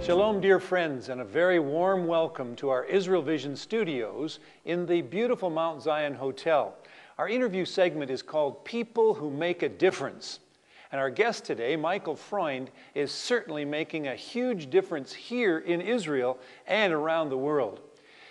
Shalom, dear friends, and a very warm welcome to our Israel Vision studios in the beautiful Mount Zion Hotel. Our interview segment is called People Who Make a Difference. And our guest today, Michael Freund, is certainly making a huge difference here in Israel and around the world.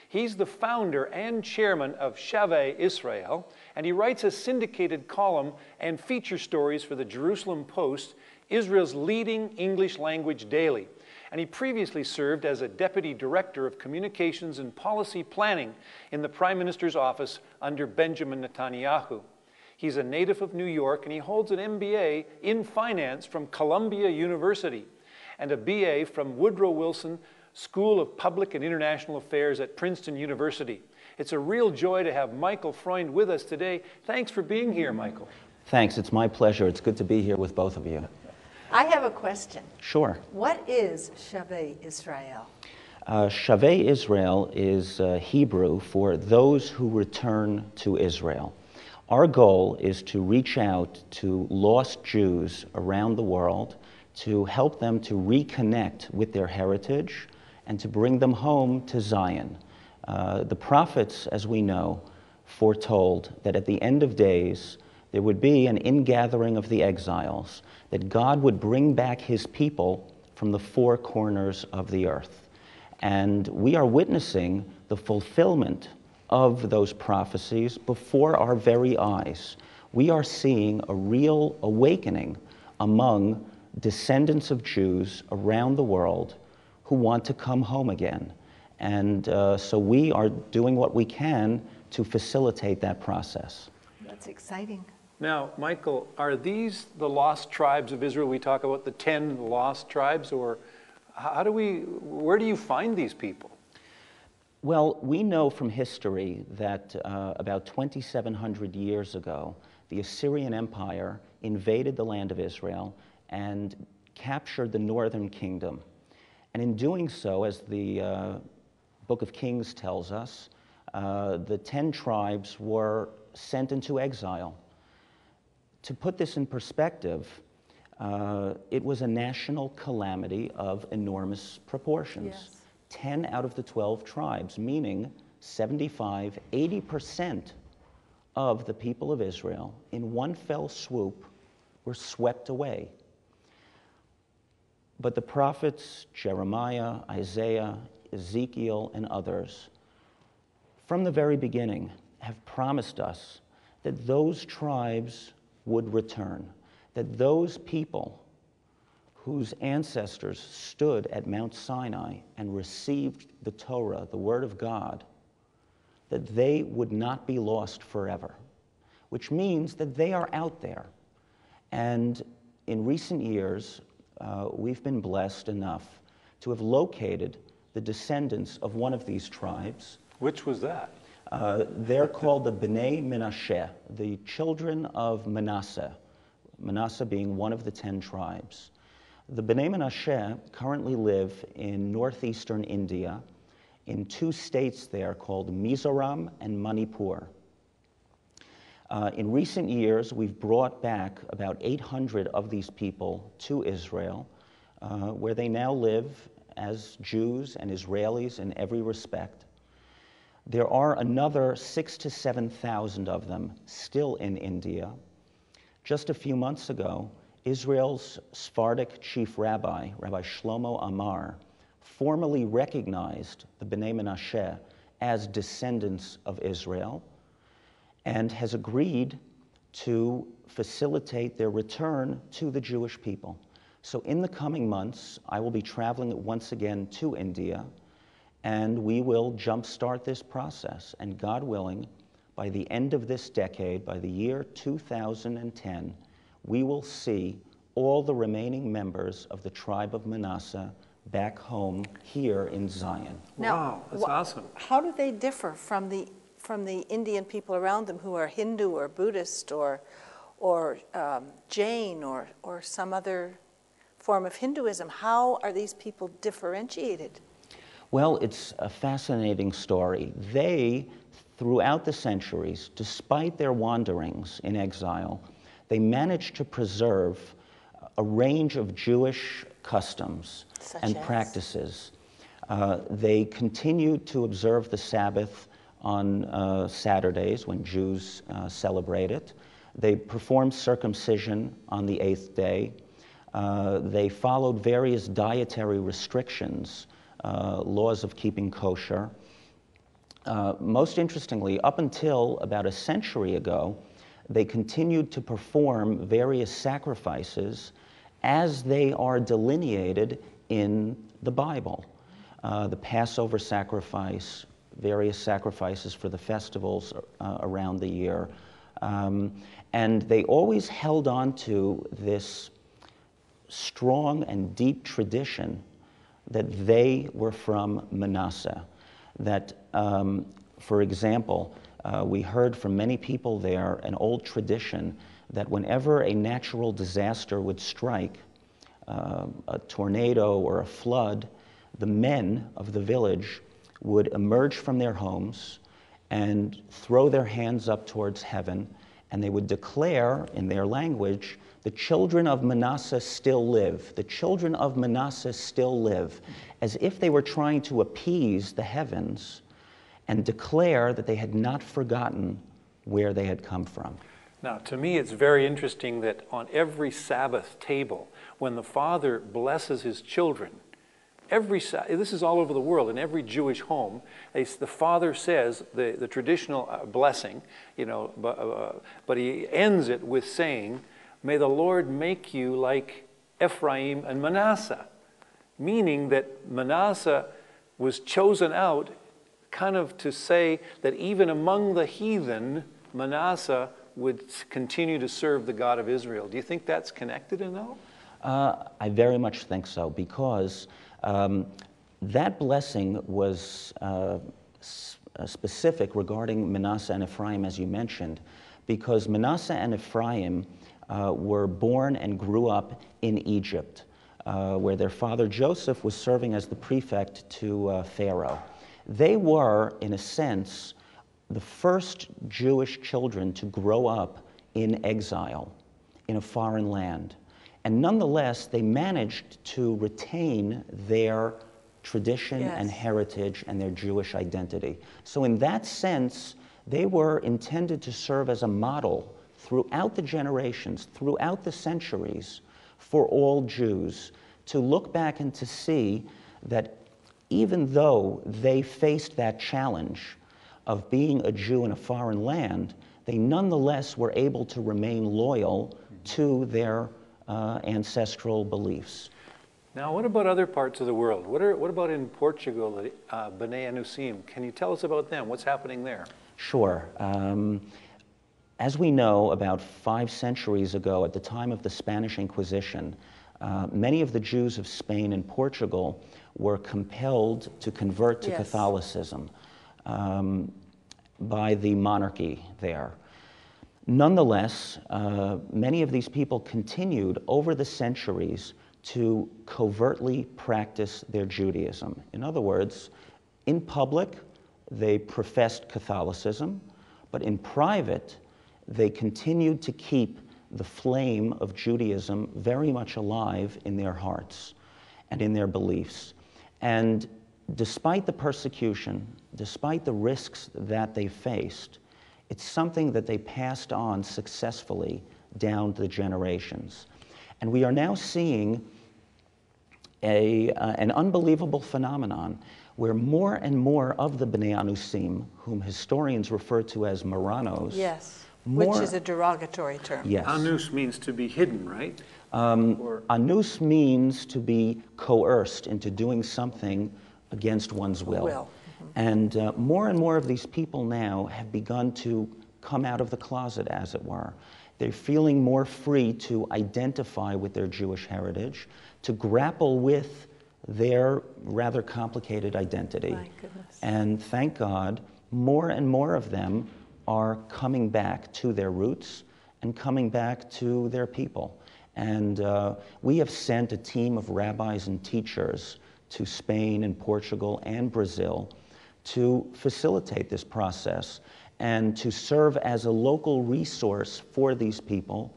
He's the founder and chairman of Chavez Israel, and he writes a syndicated column and feature stories for the Jerusalem Post, Israel's leading English language daily. And he previously served as a deputy director of communications and policy planning in the Prime Minister's office under Benjamin Netanyahu. He's a native of New York, and he holds an MBA in finance from Columbia University and a BA from Woodrow Wilson School of Public and International Affairs at Princeton University. It's a real joy to have Michael Freund with us today. Thanks for being here, Michael. Thanks, it's my pleasure. It's good to be here with both of you. I have a question. Sure. What is Chavez Israel? Chavez Israel is Hebrew for those who return to Israel. Our goal is to reach out to lost Jews around the world, to help them to reconnect with their heritage and to bring them home to Zion. The prophets, as we know, foretold that at the end of days there would be an ingathering of the exiles, that God would bring back his people from the four corners of the earth. And we are witnessing the fulfillment of those prophecies before our very eyes. We are seeing a real awakening among descendants of Jews around the world who want to come home again. And so we are doing what we can to facilitate that process. That's exciting. Now, Michael, are these the lost tribes of Israel? We talk about the 10 lost tribes, or where do you find these people? Well, we know from history that about 2,700 years ago, the Assyrian Empire invaded the land of Israel and captured the northern kingdom. And in doing so, as the Book of Kings tells us, the 10 tribes were sent into exile. To put this in perspective, it was a national calamity of enormous proportions. Yes. 10 out of the 12 tribes, meaning 75, 80% of the people of Israel, in one fell swoop, were swept away. But the prophets, Jeremiah, Isaiah, Ezekiel, and others, from the very beginning, have promised us that those tribes would return, that those people whose ancestors stood at Mount Sinai and received the Torah, the Word of God, that they would not be lost forever, which means that they are out there. And in recent years, we've been blessed enough to have located the descendants of one of these tribes. Which was that? They're called the Bnei Manasseh, the children of Manasseh, Manasseh being one of the 10 tribes. The Bnei Manasseh currently live in northeastern India, in 2 states there called Mizoram and Manipur. In recent years, we've brought back about 800 of these people to Israel, where they now live as Jews and Israelis in every respect. There are another 6,000 to 7,000 of them still in India. Just a few months ago, Israel's Sephardic chief rabbi, Rabbi Shlomo Amar, formally recognized the Bnei Manasseh as descendants of Israel and has agreed to facilitate their return to the Jewish people. So in the coming months, I will be traveling once again to India, and we will jumpstart this process. And God willing, by the end of this decade, by the year 2010, we will see all the remaining members of the tribe of Manasseh back home here in Zion. Now, wow, that's awesome. How do they differ from the Indian people around them who are Hindu or Buddhist or Jain or some other form of Hinduism? How are these people differentiated? Well, it's a fascinating story. They, throughout the centuries, despite their wanderings in exile, they managed to preserve a range of Jewish customs Such and as? practices. They continued to observe the Sabbath on Saturdays when Jews celebrate it. They performed circumcision on the 8th day. They followed various dietary restrictions, laws of keeping kosher. Most interestingly, up until about a century ago, they continued to perform various sacrifices as they are delineated in the Bible. The Passover sacrifice, various sacrifices for the festivals around the year. And they always held on to this strong and deep tradition that they were from Manasseh. That, for example, we heard from many people there an old tradition that whenever a natural disaster would strike, a tornado or a flood, the men of the village would emerge from their homes and throw their hands up towards heaven, and they would declare in their language, "The children of Manasseh still live. The children of Manasseh still live," as if they were trying to appease the heavens and declare that they had not forgotten where they had come from. Now, to me, it's very interesting that on every Sabbath table, when the father blesses his children, this is all over the world, in every Jewish home, the father says the traditional blessing, but he ends it with saying, "May the Lord make you like Ephraim and Manasseh," meaning that Manasseh was chosen out kind of to say that even among the heathen, Manasseh would continue to serve the God of Israel. Do you think that's connected in all? I very much think so, because that blessing was specific regarding Manasseh and Ephraim, as you mentioned, because Manasseh and Ephraim were born and grew up in Egypt, where their father Joseph was serving as the prefect to Pharaoh. They were, in a sense, the first Jewish children to grow up in exile in a foreign land. And nonetheless, they managed to retain their tradition and heritage and their Jewish identity. So in that sense, they were intended to serve as a model throughout the generations, throughout the centuries, for all Jews, to look back and to see that even though they faced that challenge of being a Jew in a foreign land, they nonetheless were able to remain loyal to their ancestral beliefs. Now, what about other parts of the world? What about in Portugal, B'nai Anusim? Can you tell us about them? What's happening there? Sure. As we know, about 5 centuries ago, at the time of the Spanish Inquisition, many of the Jews of Spain and Portugal were compelled to convert to Catholicism by the monarchy there. Nonetheless, many of these people continued over the centuries to covertly practice their Judaism. In other words, in public, they professed Catholicism, but in private, they continued to keep the flame of Judaism very much alive in their hearts and in their beliefs. And despite the persecution, despite the risks that they faced, it's something that they passed on successfully down the generations. And we are now seeing an unbelievable phenomenon where more and more of the B'nai Anusim, whom historians refer to as Marranos, which is a derogatory term. Yes. Anus means to be hidden, right? Anus means to be coerced into doing something against one's will. And more of these people now have begun to come out of the closet, as it were. They're feeling more free to identify with their Jewish heritage, to grapple with their rather complicated identity. My goodness. And thank God, more and more of them are coming back to their roots and coming back to their people. And we have sent a team of rabbis and teachers to Spain and Portugal and Brazil to facilitate this process and to serve as a local resource for these people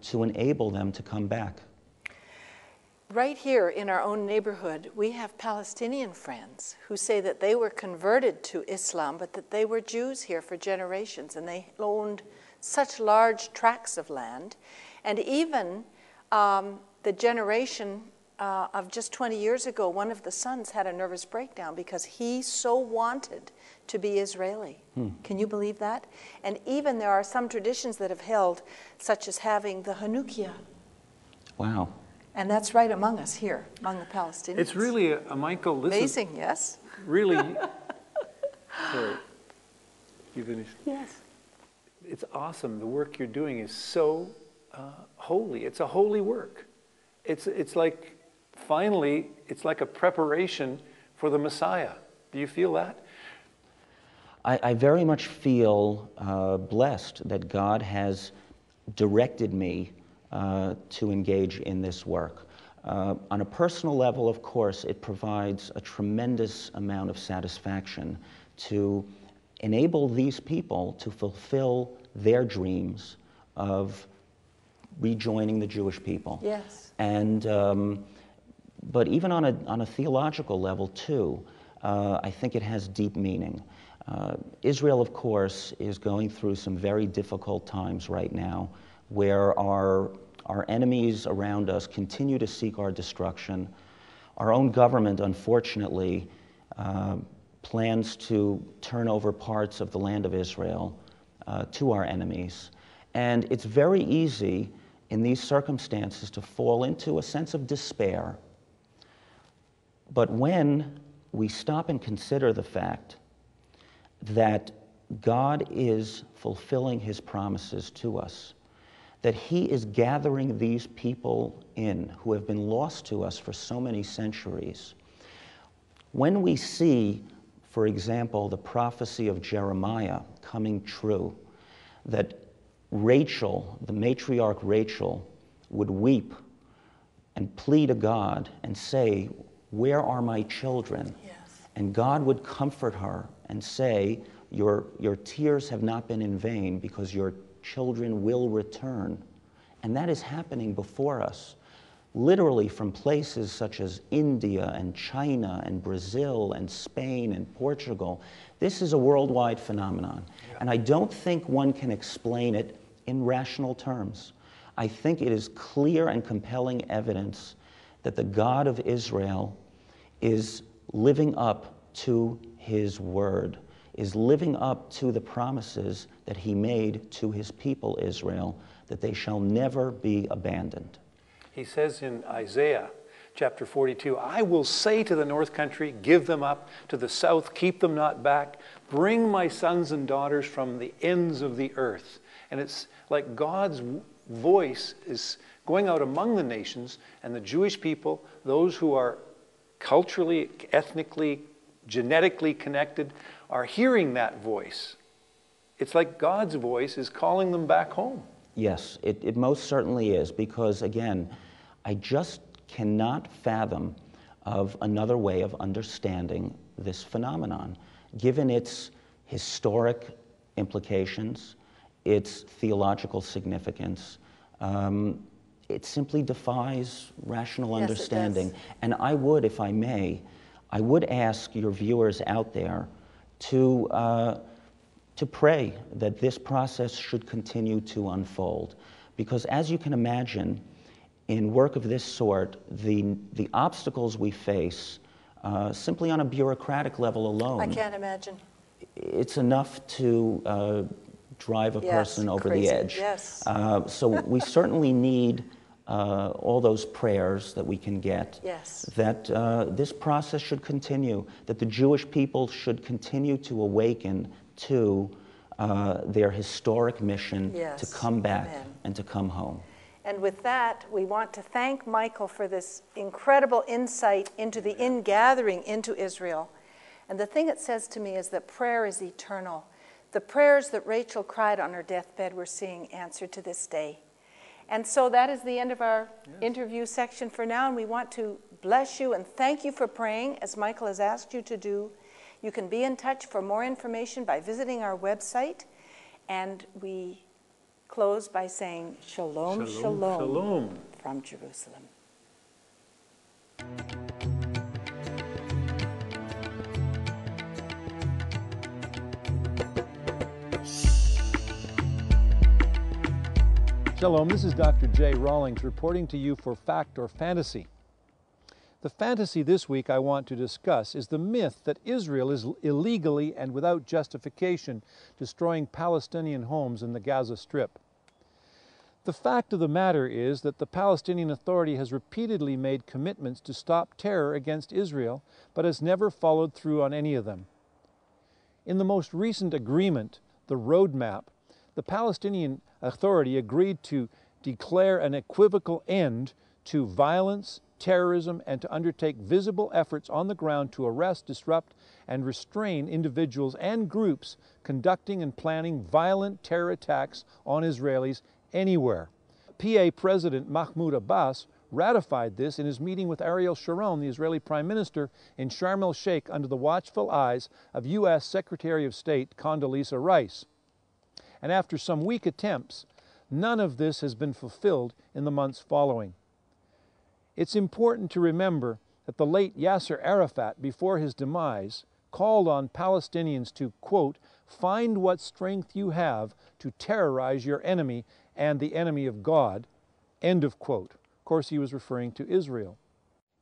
to enable them to come back. right here in our own neighborhood, we have Palestinian friends who say that they were converted to Islam, but that they were Jews here for generations, and they owned such large tracts of land. And even the generation of just 20 years ago, one of the sons had a nervous breakdown because he so wanted to be Israeli. Can you believe that? And even there are some traditions that have held, such as having the Hanukkah. Wow. And that's right among us here, among the Palestinians. It's really, Michael, this amazing, yes? really, sorry, you finished? Yes. It's awesome. The work you're doing is so holy. It's a holy work. It's like, finally, it's like a preparation for the Messiah. Do you feel that? I very much feel blessed that God has directed me to engage in this work. On a personal level, of course, it provides a tremendous amount of satisfaction to enable these people to fulfill their dreams of rejoining the Jewish people. Yes. And but even on a theological level too, I think it has deep meaning. Israel, of course, is going through some very difficult times right now, where our enemies around us continue to seek our destruction. Our own government, unfortunately, plans to turn over parts of the land of Israel to our enemies. And it's very easy in these circumstances to fall into a sense of despair. But when we stop and consider the fact that God is fulfilling his promises to us, that he is gathering these people in who have been lost to us for so many centuries. When we see, for example, the prophecy of Jeremiah coming true, that Rachel, the matriarch Rachel, would weep and plead to God and say, "Where are my children?" Yes. And God would comfort her and say, your tears have not been in vain, because your children will return. And that is happening before us, literally from places such as India and China and Brazil and Spain and Portugal. This is a worldwide phenomenon. Yeah. And I don't think one can explain it in rational terms. I think it is clear and compelling evidence that the God of Israel is living up to his word, is living up to the promises that he made to his people Israel, that they shall never be abandoned. He says in Isaiah chapter 42, "I will say to the north country, give them up, to the south, keep them not back, bring my sons and daughters from the ends of the earth." And it's like God's voice is going out among the nations, and the Jewish people, those who are culturally, ethnically, genetically connected, are hearing that voice. It's like God's voice is calling them back home. Yes, it most certainly is, because again, I just cannot fathom of another way of understanding this phenomenon, given its historic implications, its theological significance. It simply defies rational understanding. And I would, if I may, I would ask your viewers out there to pray that this process should continue to unfold. Because as you can imagine, in work of this sort, the obstacles we face, simply on a bureaucratic level alone, I can't imagine. It's enough to drive a person over crazy. The edge. Yes. So we certainly need all those prayers that we can get, yes. that this process should continue, that the Jewish people should continue to awaken to their historic mission, yes. to come back Amen. And to come home. And with that, we want to thank Michael for this incredible insight into the ingathering into Israel. And the thing it says to me is that prayer is eternal. The prayers that Rachel cried on her deathbed we're seeing answered to this day. And so that is the end of our interview section for now, and we want to bless you and thank you for praying, as Michael has asked you to do. You can be in touch for more information by visiting our website, and we close by saying, Shalom, Shalom, shalom, shalom. from Jerusalem. Shalom, this is Dr. Jay Rawlings reporting to you for Fact or Fantasy. The fantasy this week I want to discuss is the myth that Israel is illegally and without justification destroying Palestinian homes in the Gaza Strip. The fact of the matter is that the Palestinian Authority has repeatedly made commitments to stop terror against Israel, but has never followed through on any of them. In the most recent agreement, the roadmap, the Palestinian Authority agreed to declare an equivocal end to violence, terrorism, and to undertake visible efforts on the ground to arrest, disrupt, and restrain individuals and groups conducting and planning violent terror attacks on Israelis anywhere. PA President Mahmoud Abbas ratified this in his meeting with Ariel Sharon, the Israeli Prime Minister, in Sharm el-Sheikh under the watchful eyes of U.S. Secretary of State Condoleezza Rice. And after some weak attempts, none of this has been fulfilled in the months following. It's important to remember that the late Yasser Arafat, before his demise, called on Palestinians to, quote, find what strength you have to terrorize your enemy and the enemy of God, end of quote. Of course, he was referring to Israel.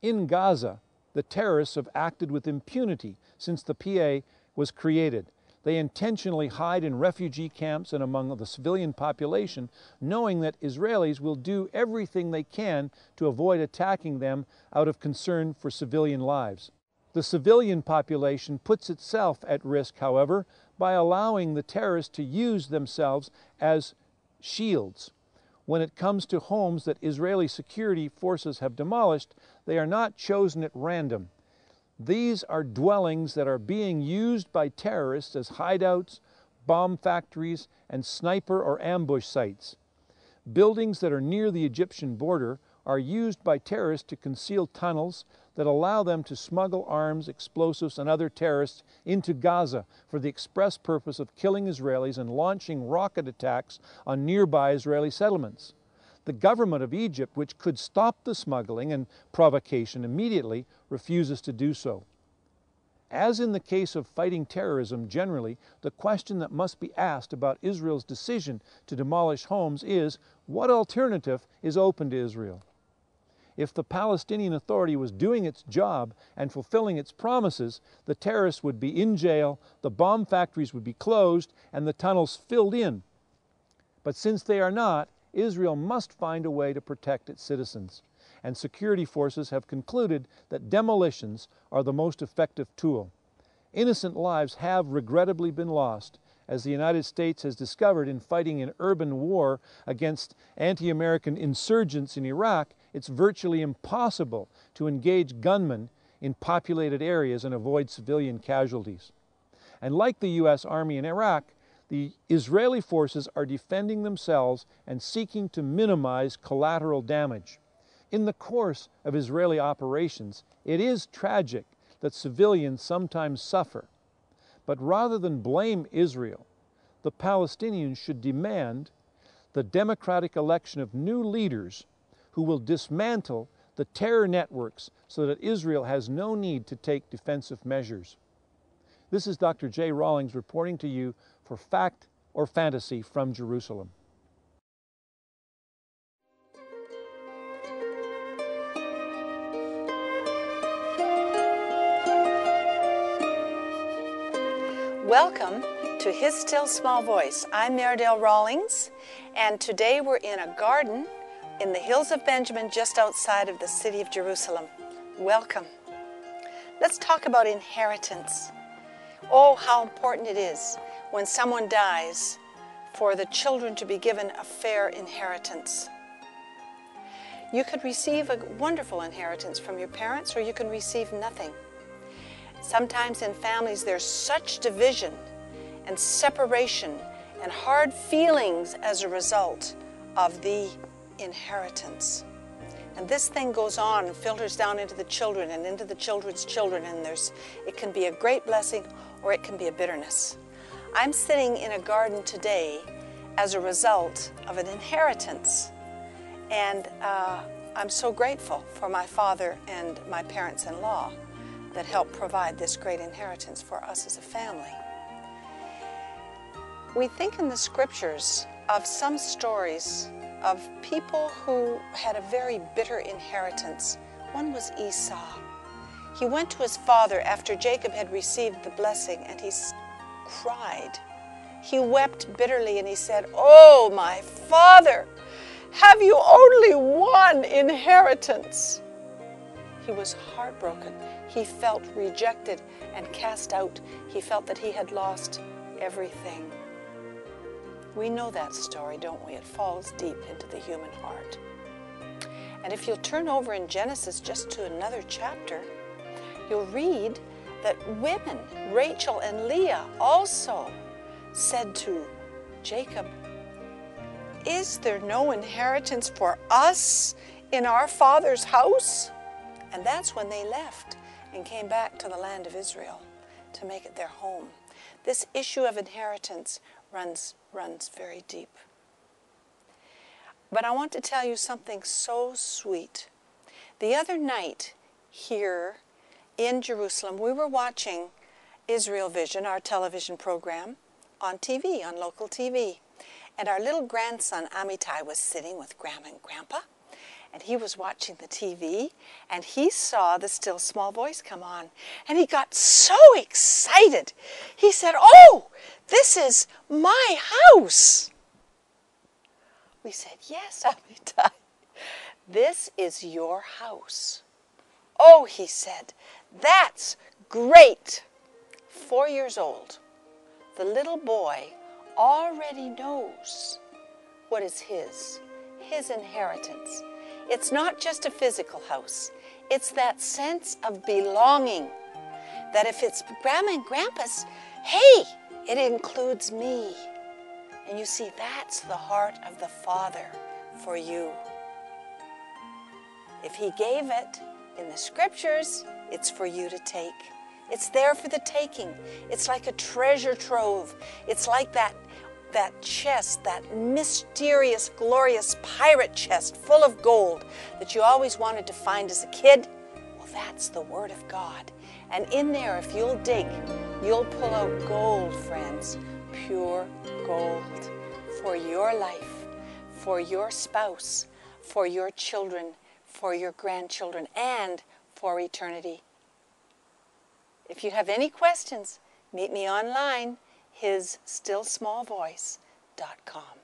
In Gaza, the terrorists have acted with impunity since the PA was created. They intentionally hide in refugee camps and among the civilian population, knowing that Israelis will do everything they can to avoid attacking them out of concern for civilian lives. The civilian population puts itself at risk, however, by allowing the terrorists to use themselves as shields. When it comes to homes that Israeli security forces have demolished, they are not chosen at random. These are dwellings that are being used by terrorists as hideouts, bomb factories, and sniper or ambush sites. Buildings that are near the Egyptian border are used by terrorists to conceal tunnels that allow them to smuggle arms, explosives, and other terrorists into Gaza for the express purpose of killing Israelis and launching rocket attacks on nearby Israeli settlements. The government of Egypt, which could stop the smuggling and provocation immediately, refuses to do so. As in the case of fighting terrorism generally, the question that must be asked about Israel's decision to demolish homes is, what alternative is open to Israel? If the Palestinian Authority was doing its job and fulfilling its promises, the terrorists would be in jail, the bomb factories would be closed, and the tunnels filled in. But since they are not, Israel must find a way to protect its citizens, and security forces have concluded that demolitions are the most effective tool. Innocent lives have regrettably been lost, as the United States has discovered in fighting an urban war against anti-American insurgents in Iraq. It's virtually impossible to engage gunmen in populated areas and avoid civilian casualties. And like the U.S. Army in Iraq, the Israeli forces are defending themselves and seeking to minimize collateral damage. In the course of Israeli operations, it is tragic that civilians sometimes suffer. But rather than blame Israel, the Palestinians should demand the democratic election of new leaders who will dismantle the terror networks so that Israel has no need to take defensive measures. This is Dr. Jay Rawlings reporting to you for Fact or Fantasy from Jerusalem. Welcome to His Still Small Voice. I'm Dr. Rawlings, and today we're in a garden in the hills of Benjamin, just outside of the city of Jerusalem. Welcome. Let's talk about inheritance. Oh, how important it is when someone dies for the children to be given a fair inheritance. You could receive a wonderful inheritance from your parents, or you can receive nothing. Sometimes in families there's such division and separation and hard feelings as a result of the inheritance. And this thing goes on and filters down into the children and into the children's children, and it can be a great blessing or it can be a bitterness. I'm sitting in a garden today as a result of an inheritance, and I'm so grateful for my father and my parents-in-law that helped provide this great inheritance for us as a family. We think in the scriptures of some stories of people who had a very bitter inheritance. One was Esau. He went to his father after Jacob had received the blessing, and he cried. He wept bitterly, and he said, "Oh, my father, have you only one inheritance?" He was heartbroken. He felt rejected and cast out. He felt that he had lost everything. We know that story, don't we? It falls deep into the human heart. And if you'll turn over in Genesis just to another chapter, you'll read that women, Rachel and Leah, also said to Jacob, "Is there no inheritance for us in our father's house?" And that's when they left and came back to the land of Israel to make it their home. This issue of inheritance runs very deep. But I want to tell you something so sweet. The other night here in Jerusalem, we were watching Israel Vision, our television program, on TV, on local TV. And our little grandson, Amitai, was sitting with Grandma and Grandpa, and he was watching the TV, and he saw the still small voice come on, and he got so excited. He said, "Oh, this is my house." We said, "Yes, Amitai, this is your house." "Oh," he said, "that's great." 4 years old. The little boy already knows what is his inheritance. It's not just a physical house. It's that sense of belonging. That if it's Grandma and Grandpa's, hey, it includes me. And you see, that's the heart of the Father for you. If He gave it in the Scriptures, it's for you to take. It's there for the taking. It's like a treasure trove. It's like that chest, that mysterious, glorious pirate chest full of gold that you always wanted to find as a kid. Well, that's the Word of God. And in there, if you'll dig, you'll pull out gold, friends, pure gold for your life, for your spouse, for your children, for your grandchildren, and for eternity. If you have any questions, meet me online, hisstillsmallvoice.com.